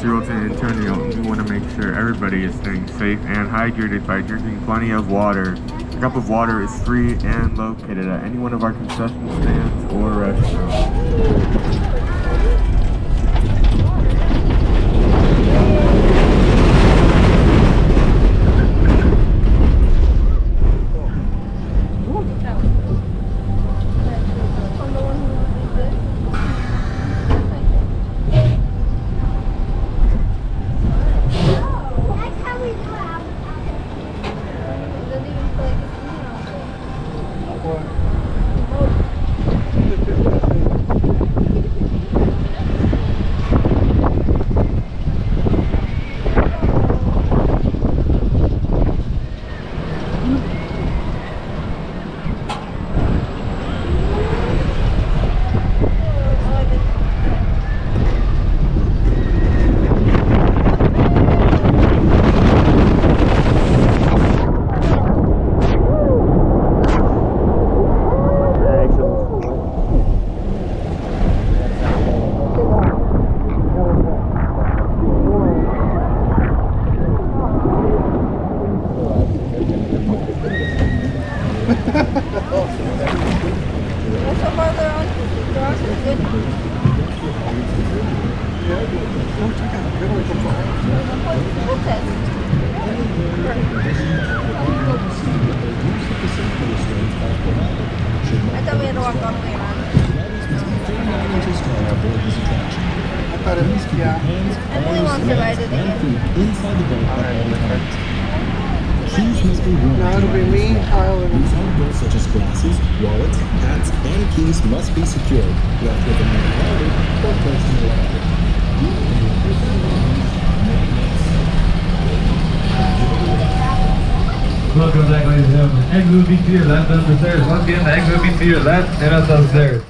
SeaWorld San Antonio, and we want to make sure everybody is staying safe and hydrated by drinking plenty of water. A cup of water is free and located at any one of our concession stands or restaurants. I thought we had to walk all the way around. Emily wants to ride it again. Keys must be worn. Now it'll be me, Kyle, and Inside goods such as glasses, wallets, hats, and keys must be secured. Left with a manuality or placed in the locker. Welcome back, ladies and gentlemen. Exit will be to your left downstairs. Once again, the exit will be to your left and up downstairs.